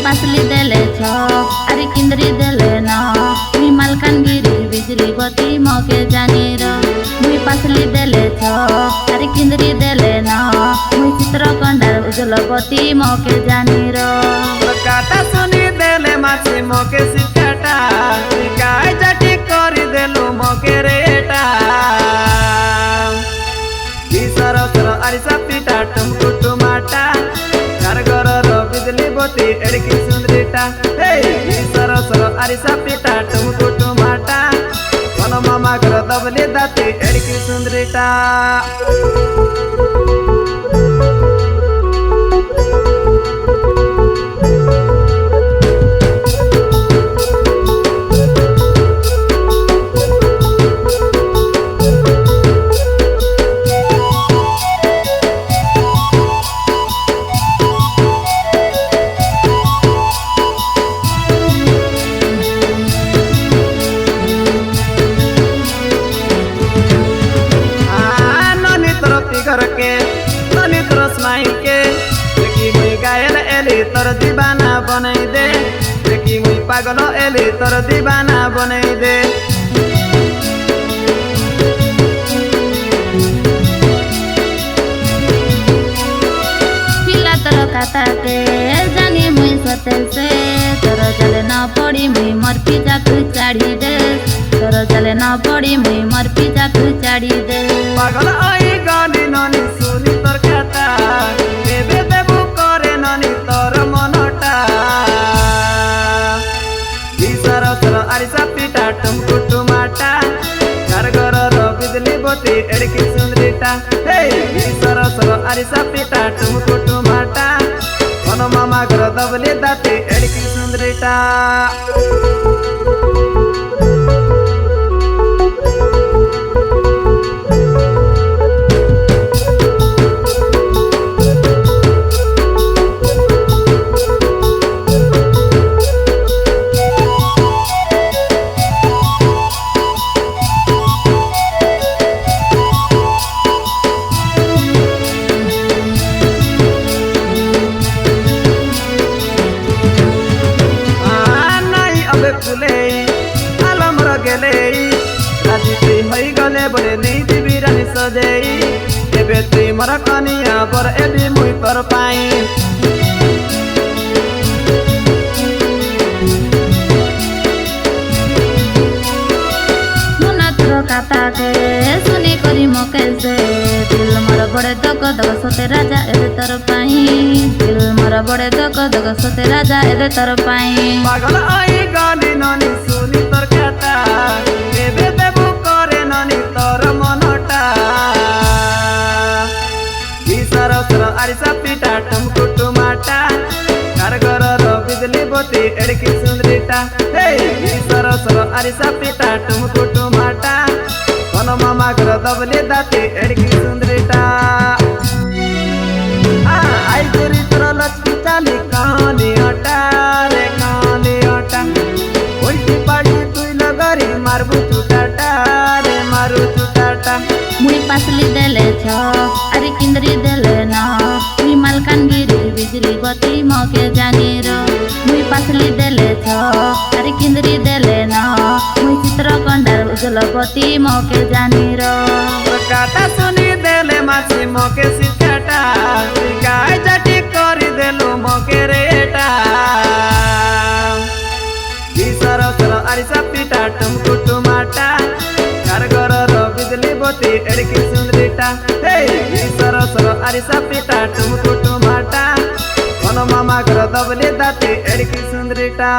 Parsley देले छ अरे किंद्री देले न मुई मालकानगिरी बिजली बत्ती मके जानी र मुई पासली देले छ अरे किंद्री देले न मुई चित्रकंडार उज्जवल बत्ती मके जानी र काटा सुनी देले माछी मके सिकाटा गाय जाटी करी देलु मके रेटा सरसर अरिसा पिटा टुमकु टुमाटा घर घर बिजली बत्ती एड़की सुंदरीटा सरसर अरिसा पिटा टुमकु टुमाटा मन मामा घर दबली दाती एड़की सुंदरीटा करके तनी तरस माई के देखी मुई गायल एली तर दीवाना बनाई दे देखी मुई पागल एली तर दीवाना बनाई दे पिला तर काता के जानी मुई सतेल से तर चले न पड़ी मुई मर पिजा तू चाड़ी दे तर चले न पड़ी मुई मर पिजा तू चाड़ी दे पागल आई गाली ननी सुनी तर खाता एबे देबु करे ननी तर मनटा सरसर अरिसा पिटा टुमकु टुमाटा घर घर बिजली बत्ती एड़की सुंदरीटा सरसर अरिसा पिटा टुमकु टुमाटा मन मामा घर दबली दाती एड़की सुंदरीटा गले बड़े नहीं दिबी रानी सजेई एबे तुई मोर कनिया पर एबी मुई कर पाई मुना तोर काता के सुनी करी मके से दिल मोर बड़े दग दग सते राजा एबे तर पाई दिल मोर बड़े दग दग सते राजा एबे तर पाई पागल आई गाली ननी सुनी तर खाता एबे देबु करे ननी तर मनटा सरसर अरिसा पिटा टुमकु टुमाटा घर घर बिजली बत्ती एड़की सुंदरीटा सरसर अरिसा पिटा टुमकु टुमाटा मन मामा घर दबली दाती एड़की सुंदरीटा आई तेरी तरह लक्ष्मी चाली कहानी अटा रे कहानी अटा उल्टी पड़ी तुई लगरी मारबू चुटाटा रे मारू चुटाटा मुई पासली देले छ अरे किंद्री देले न मुई मालकानगिरी बिजली बत्ती मके जानी र मुई पासली देले छ अरे किंद्री देले न मुई चित्रकंडार उज्जवल बत्ती मके जानी र काटा सुनी देले माछी मके सिकाटा गाय जाटी करी देलु मके रेटा सरसर अरिसा पिटा टुमकु टुमाटा घर घर बिजली बत्ती एड़की सुंदरीटा सरसर अरिसा पिटा टुमकु टुमाटा मन मामा घर दबली दाती एड़की सुंदरीटा।